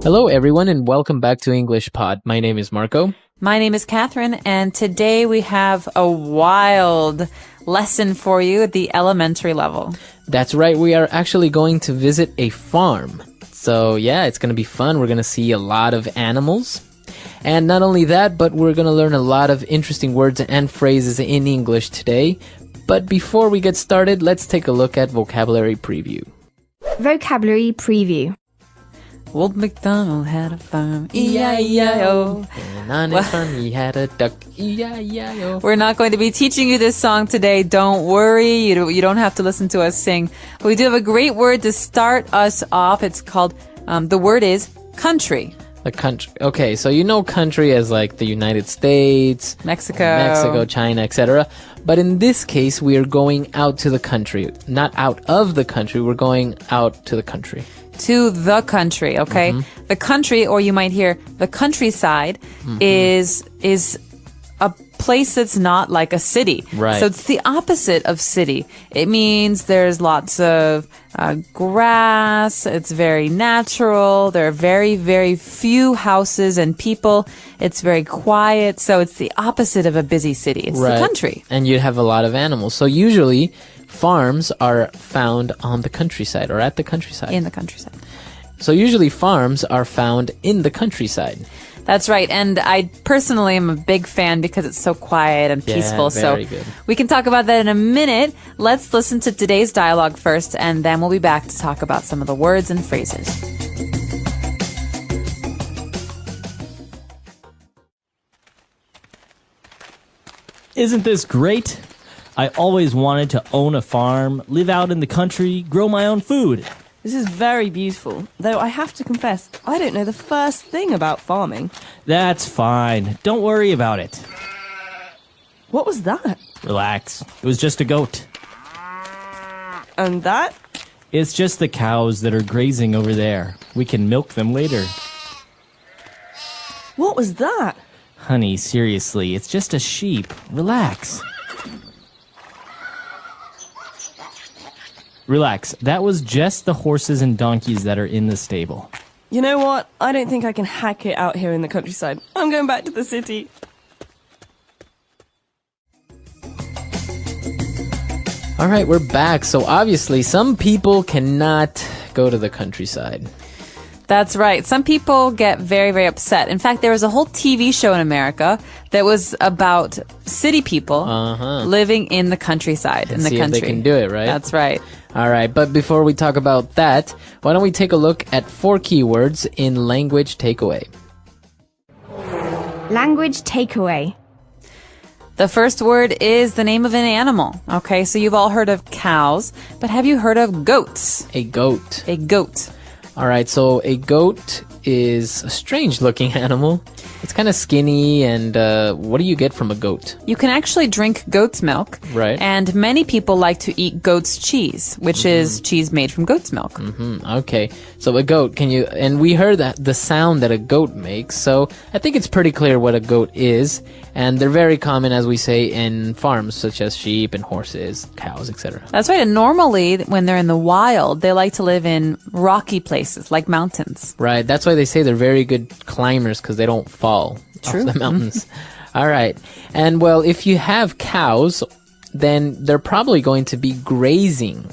Hello, everyone, and welcome back to English Pod. My name is Marco. My name is Catherine, and today we have a wild lesson for you at the elementary level. That's right, we are actually going to visit a farm. So, yeah, it's going to be fun. We're going to see a lot of animals. And not only that, but we're going to learn a lot of interesting words and phrases in English today. But before we get started, let's take a look at Vocabulary Preview. Vocabulary Preview. Old MacDonald had a farm, E-I-E-I-O. And on his farm he had a duck, E-I-E-I-O. We're not going to be teaching you this song today. Don't worry. You don't have to listen to us sing. But we do have a great word to start us off. It's called, the word is country. The country. Okay, so you know country as like the United States, Mexico, China, etc. But in this case, we are going out to the country. Not out of the country, we're going out to the country. To the country, okay? Mm-hmm. The country, or you might hear the countryside, is a place that's not like a city. Right. So it's the opposite of city. It means there's lots of grass. It's very natural. There are very, very few houses and people. It's very quiet. So it's the opposite of a busy city. It's the country. And you have a lot of animals. So usually farms are found on the countryside or at the countryside. In the countryside. So usually farms are found in the countryside. That's right. And I personally am a big fan because it's so quiet and peaceful. Very so good. We can talk about that in a minute. Let's listen to today's dialogue first, and then we'll be back to talk about some of the words and phrases. Isn't this great? I always wanted to own a farm, live out in the country, grow my own food. This is very beautiful, though I have to confess, I don't know the first thing about farming. That's fine. Don't worry about it. What was that? Relax. It was just a goat. And that? It's just the cows that are grazing over there. We can milk them later. What was that? Honey, seriously, it's just a sheep. Relax. Relax. That was just the horses and donkeys that are in the stable. You know what? I don't think I can hack it out here in the countryside. I'm going back to the city. All right, we're back. So obviously some people cannot go to the countryside. That's right. Some people get very, very upset. In fact, there was a whole TV show in America that was about city people living in the countryside, in the see country. If they can do it, right? That's right. All right, but before we talk about that, why don't we take a look at 4 keywords in language takeaway. Language takeaway. The first word is the name of an animal. Okay, so you've all heard of cows, but have you heard of goats? A goat. A goat. All right, so a goat is a strange-looking animal. It's kind of skinny, and what do you get from a goat? You can actually drink goat's milk. Right. And many people like to eat goat's cheese, which is cheese made from goat's milk. Okay, so a goat, and we heard that the sound that a goat makes, so I think it's pretty clear what a goat is, and they're very common, as we say, in farms, such as sheep and horses, cows, etc. That's right, and normally, when they're in the wild, they like to live in rocky places, like mountains. Right, that's why they say they're very good climbers, because they don't fall off the mountains. All right, and well, if you have cows, then they're probably going to be grazing.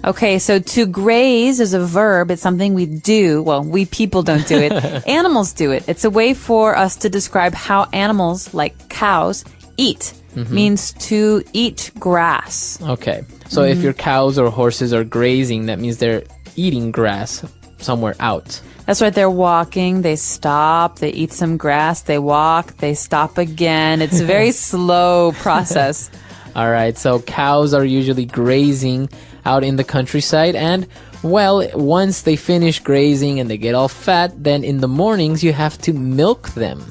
Okay, so to graze is a verb. It's something we do. Well, we people don't do it. Animals do it. It's a way for us to describe how animals, like cows, eat. Means to eat grass. Okay, so if your cows or horses are grazing, that means they're eating grass somewhere out. That's right. They're walking. They stop. They eat some grass. They walk. They stop again. It's a very slow process. All right, so cows are usually grazing out in the countryside, and well, once they finish grazing and they get all fat, then in the mornings you have to milk them.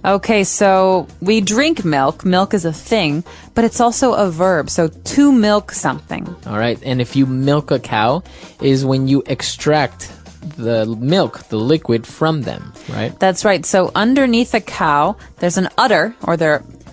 Okay, so we drink milk. Milk is a thing, but it's also a verb. So to milk something. All right, and if you milk a cow is when you extract the milk, the liquid from them, right? That's right. So underneath a cow, there's an udder, or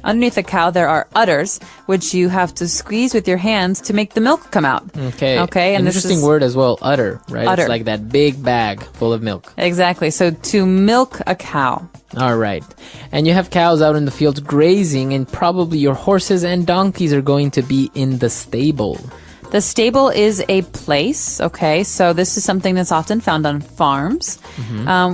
Underneath the cow, there are udders, which you have to squeeze with your hands to make the milk come out. Okay. Okay. And Interesting word as well, udder, right? Udder. It's like that big bag full of milk. Exactly. So to milk a cow. All right. And you have cows out in the fields grazing, and probably your horses and donkeys are going to be in the stable. The stable is a place, okay? So this is something that's often found on farms,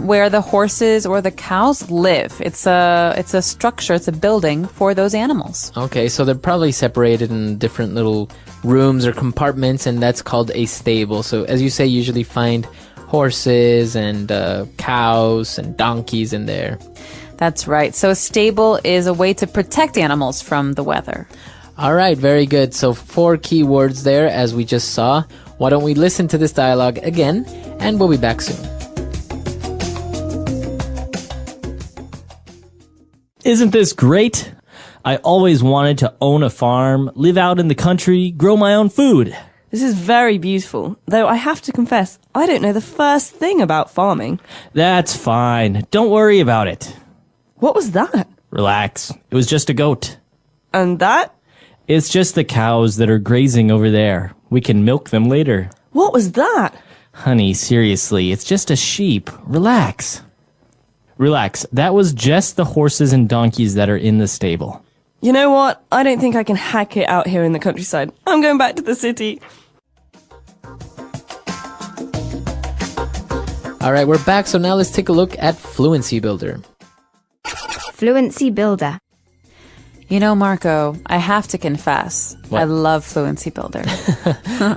where the horses or the cows live. It's a structure, it's a building for those animals. Okay, so they're probably separated in different little rooms or compartments, and that's called a stable. So as you say, you usually find horses and cows and donkeys in there. That's right. So a stable is a way to protect animals from the weather. All right, very good. So 4 key words there, as we just saw. Why don't we listen to this dialogue again, and we'll be back soon. Isn't this great? I always wanted to own a farm, live out in the country, grow my own food. This is very beautiful, though I have to confess, I don't know the first thing about farming. That's fine. Don't worry about it. What was that? Relax. It was just a goat. And that? It's just the cows that are grazing over there. We can milk them later. What was that? Honey, seriously, it's just a sheep. Relax. Relax. That was just the horses and donkeys that are in the stable. You know what? I don't think I can hack it out here in the countryside. I'm going back to the city. All right, we're back. So now let's take a look at Fluency Builder. Fluency Builder. You know, Marco, I have to confess, What? I love Fluency Builder.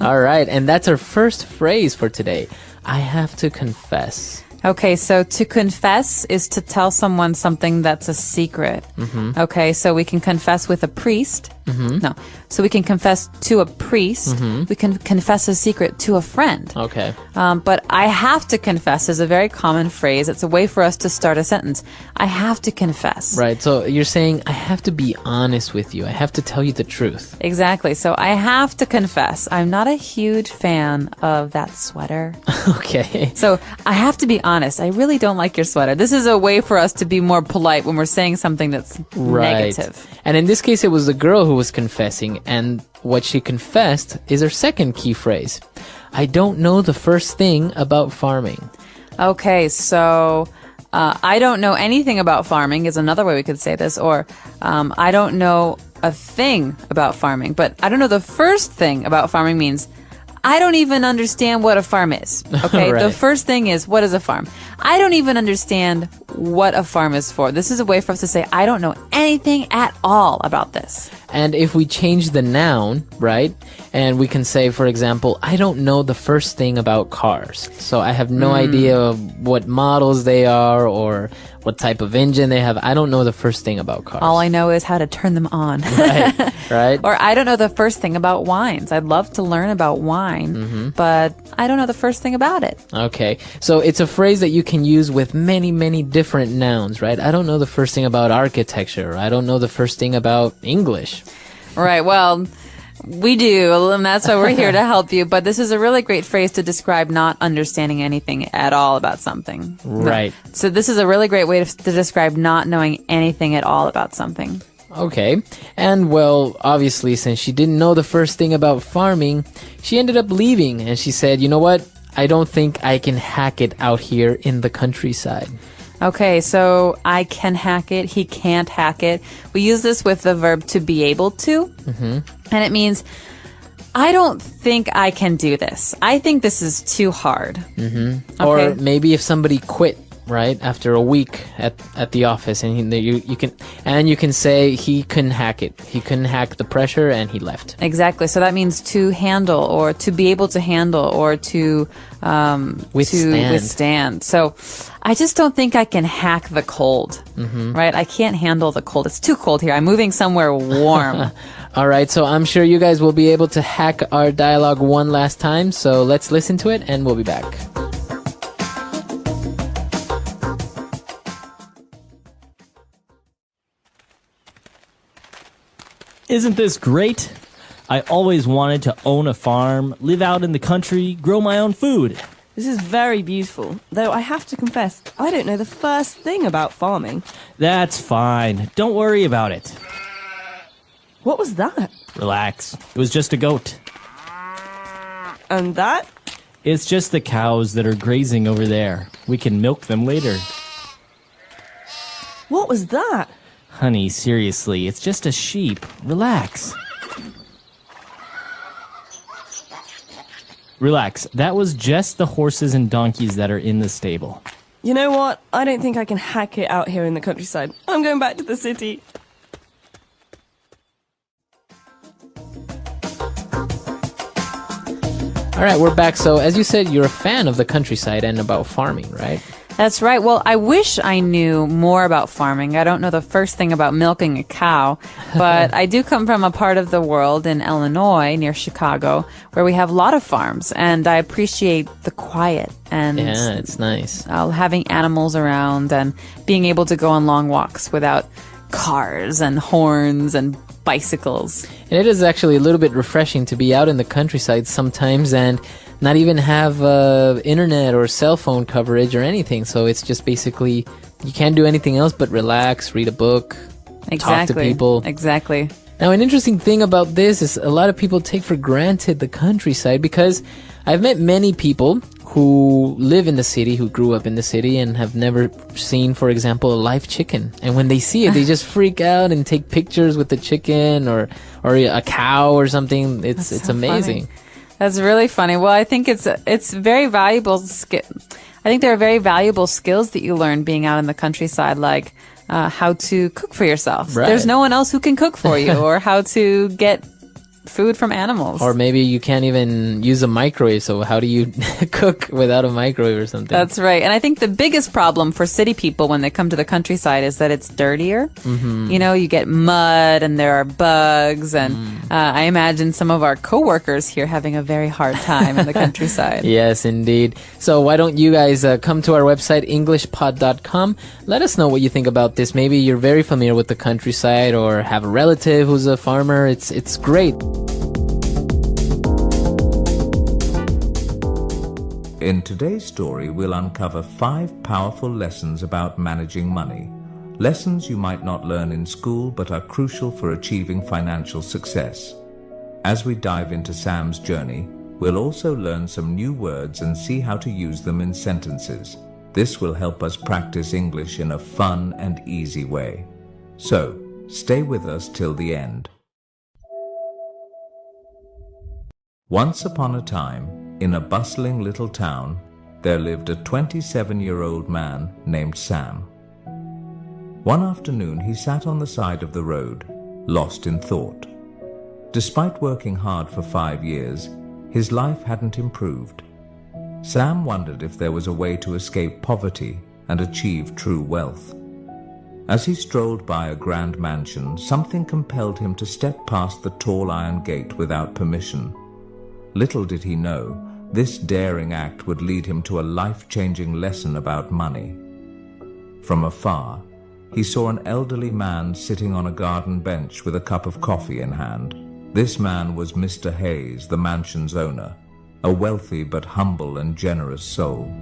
All right, and that's our first phrase for today. I have to confess. Okay, so to confess is to tell someone something that's a secret. Okay, so we can confess with a priest. No, so we can confess to a priest. We can confess a secret to a friend. Okay. But I have to confess is a very common phrase. It's a way for us to start a sentence. I have to confess. Right, so you're saying, I have to be honest with you. I have to tell you the truth. Exactly. So I have to confess, I'm not a huge fan of that sweater. Okay. So I have to be honest. I really don't like your sweater. This is a way for us to be more polite when we're saying something that's negative. And in this case, it was the girl who was confessing, and what she confessed is her second key phrase. I don't know the first thing about farming. Okay, so I don't know anything about farming is another way we could say this, or I don't know a thing about farming, but I don't know the first thing about farming means I don't even understand what a farm is. Okay, Right. The first thing is, what is a farm? I don't even understand what a farm is for. This is a way for us to say, I don't know anything at all about this. And if we change the noun, right, and we can say, for example, I don't know the first thing about cars. So I have no idea of what models they are or what type of engine they have. I don't know the first thing about cars. All I know is how to turn them on. Right, right? Or I don't know the first thing about wines. I'd love to learn about wine, but I don't know the first thing about it. Okay, so it's a phrase that you can use with many, many different nouns, right? I don't know the first thing about architecture. I don't know the first thing about English. Right, well, we do, and that's why we're here to help you. But this is a really great phrase to describe not understanding anything at all about something. Right. So this is a really great way to describe not knowing anything at all about something. Okay, and well, obviously, since she didn't know the first thing about farming, she ended up leaving, and she said, you know what? I don't think I can hack it out here in the countryside. Okay, so I can hack it, he can't hack it. We use this with the verb to be able to, and it means, I don't think I can do this. I think this is too hard. Or Okay. maybe if somebody quit, right, after a week at the office, and you can say he couldn't hack it. He couldn't hack the pressure, and he left. Exactly. So that means to handle, or to be able to handle, or to withstand. So I just don't think I can hack the cold. Right? I can't handle the cold. It's too cold here. I'm moving somewhere warm. All right, so I'm sure you guys will be able to hack our dialogue one last time. So let's listen to it, and we'll be back. Isn't this great? I always wanted to own a farm, live out in the country, grow my own food. This is very beautiful, though I have to confess, I don't know the first thing about farming. That's fine. Don't worry about it. What was that? Relax. It was just a goat. And that? It's just the cows that are grazing over there. We can milk them later. What was that? Honey, seriously, it's just a sheep. Relax. Relax. That was just the horses and donkeys that are in the stable. You know what? I don't think I can hack it out here in the countryside. I'm going back to the city. All right, we're back. So, as you said, you're a fan of the countryside and about farming, right? That's right. Well, I wish I knew more about farming. I don't know the first thing about milking a cow, but I do come from a part of the world in Illinois near Chicago where we have a lot of farms, and I appreciate the quiet and Yeah, it's nice. having animals around and being able to go on long walks without cars and horns and bicycles. And it is actually a little bit refreshing to be out in the countryside sometimes and not even have internet or cell phone coverage or anything. So it's just basically, you can't do anything else but relax, read a book, talk to people. Exactly. Now, an interesting thing about this is a lot of people take for granted the countryside, because I've met many people who live in the city, who grew up in the city and have never seen, for example, a live chicken. And when they see it, they just freak out and take pictures with the chicken or a cow or something. It's so amazing. funny. That's really funny. Well, I think it's very valuable skill. I think there are very valuable skills that you learn being out in the countryside, like how to cook for yourself. Right. There's no one else who can cook for you, or how to get food from animals. Or maybe you can't even use a microwave, so how do you cook without a microwave or something? That's right. And I think the biggest problem for city people when they come to the countryside is that it's dirtier. Mm-hmm. You know, you get mud and there are bugs. And I imagine some of our coworkers here having a very hard time in the countryside. Yes, indeed. So why don't you guys come to our website, englishpod.com. Let us know what you think about this. Maybe you're very familiar with the countryside or have a relative who's a farmer. It's great. In today's story, we'll uncover 5 powerful lessons about managing money. Lessons you might not learn in school but are crucial for achieving financial success. As we dive into Sam's journey, we'll also learn some new words and see how to use them in sentences. This will help us practice English in a fun and easy way. So, stay with us till the end. Once upon a time, in a bustling little town, there lived a 27-year-old man named Sam. One afternoon, he sat on the side of the road, lost in thought. Despite working hard for 5 years, his life hadn't improved. Sam wondered if there was a way to escape poverty and achieve true wealth. As he strolled by a grand mansion, something compelled him to step past the tall iron gate without permission. Little did he know, this daring act would lead him to a life-changing lesson about money. From afar, he saw an elderly man sitting on a garden bench with a cup of coffee in hand. This man was Mr. Hayes, the mansion's owner, a wealthy but humble and generous soul.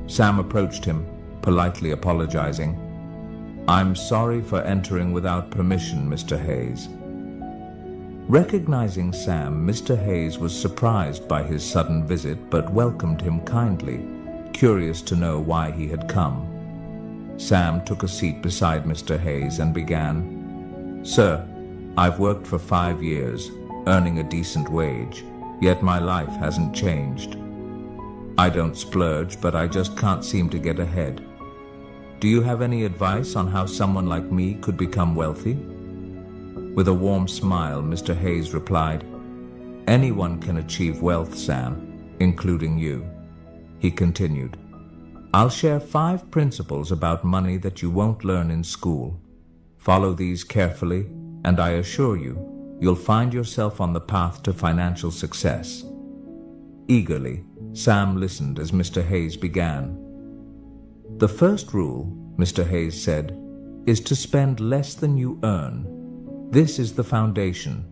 Sam approached him, politely apologizing. "I'm sorry for entering without permission, Mr. Hayes." Recognizing Sam, Mr. Hayes was surprised by his sudden visit but welcomed him kindly, curious to know why he had come. Sam took a seat beside Mr. Hayes and began, "Sir, I've worked for 5 years, earning a decent wage, yet my life hasn't changed. I don't splurge, but I just can't seem to get ahead. Do you have any advice on how someone like me could become wealthy?" With a warm smile, Mr. Hayes replied, "Anyone can achieve wealth, Sam, including you." He continued, "I'll share 5 principles about money that you won't learn in school. Follow these carefully, and I assure you, you'll find yourself on the path to financial success." Eagerly, Sam listened as Mr. Hayes began. "The first rule," Mr. Hayes said, "is to spend less than you earn. This is the foundation.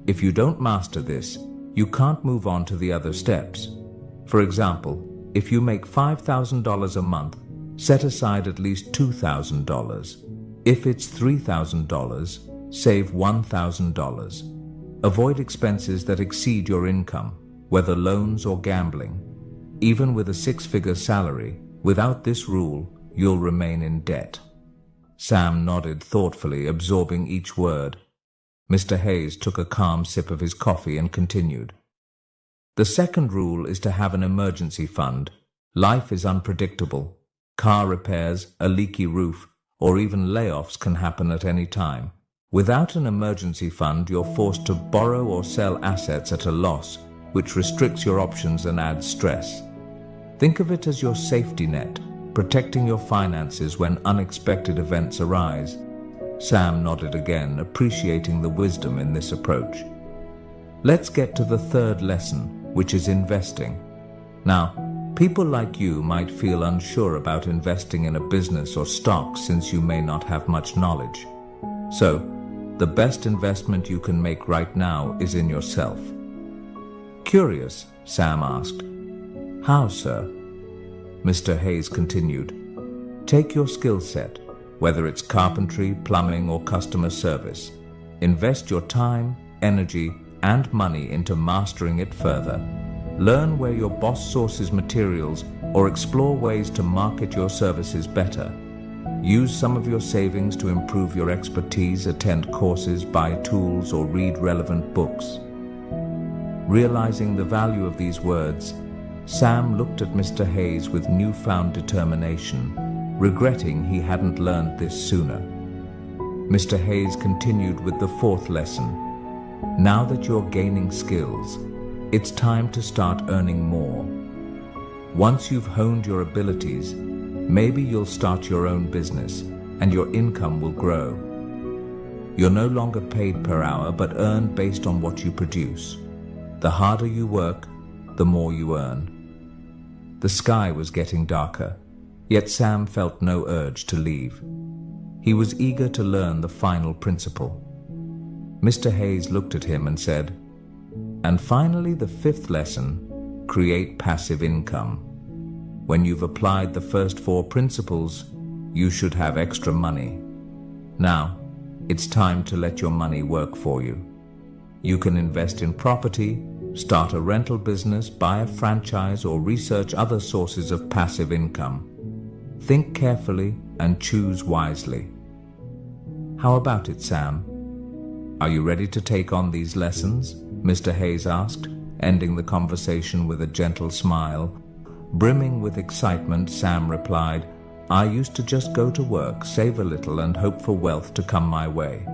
If you don't master this, you can't move on to the other steps. For example, if you make $5,000 a month, set aside at least $2,000. If it's $3,000, Save $1,000. Avoid expenses that exceed your income, whether loans or gambling. Even with a six-figure salary, without this rule, you'll remain in debt. Sam nodded thoughtfully, absorbing each word. Mr. Hayes took a calm sip of his coffee and continued. The second rule is to have an emergency fund. Life is unpredictable. Car repairs, a leaky roof, or even layoffs can happen at any time. Without an emergency fund, you're forced to borrow or sell assets at a loss, which restricts your options and adds stress. Think of it as your safety net, protecting your finances when unexpected events arise. Sam nodded again, appreciating the wisdom in this approach. Let's get to the third lesson, which is investing. Now, people like you might feel unsure about investing in a business or stock since you may not have much knowledge. So, the best investment you can make right now is in yourself. Curious, Sam asked. How, sir? Mr. Hayes continued. Take your skill set, whether it's carpentry, plumbing, or customer service. Invest your time, energy, and money into mastering it further. Learn where your boss sources materials or explore ways to market your services better. Use some of your savings to improve your expertise, attend courses, buy tools, or read relevant books. Realizing the value of these words, Sam looked at Mr. Hayes with newfound determination, regretting he hadn't learned this sooner. Mr. Hayes continued with the fourth lesson. Now that you're gaining skills, it's time to start earning more. Once you've honed your abilities, maybe you'll start your own business and your income will grow. You're no longer paid per hour but earn based on what you produce. The harder you work, the more you earn. The sky was getting darker, yet Sam felt no urge to leave. He was eager to learn the final principle. Mr. Hayes looked at him and said, "And finally, the fifth lesson, create passive income. When you've applied the first four principles, you should have extra money. Now, it's time to let your money work for you. You can invest in property, start a rental business, buy a franchise, or research other sources of passive income. Think carefully and choose wisely." How about it, Sam? Are you ready to take on these lessons? Mr. Hayes asked, ending the conversation with a gentle smile. Brimming with excitement, Sam replied, "I used to just go to work, save a little, and hope for wealth to come my way.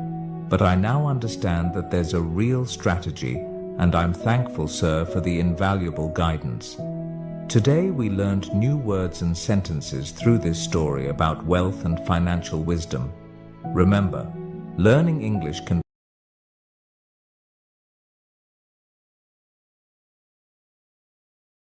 But I now understand that there's a real strategy, and I'm thankful, sir, for the invaluable guidance." Today we learned new words and sentences through this story about wealth and financial wisdom. Remember, learning English can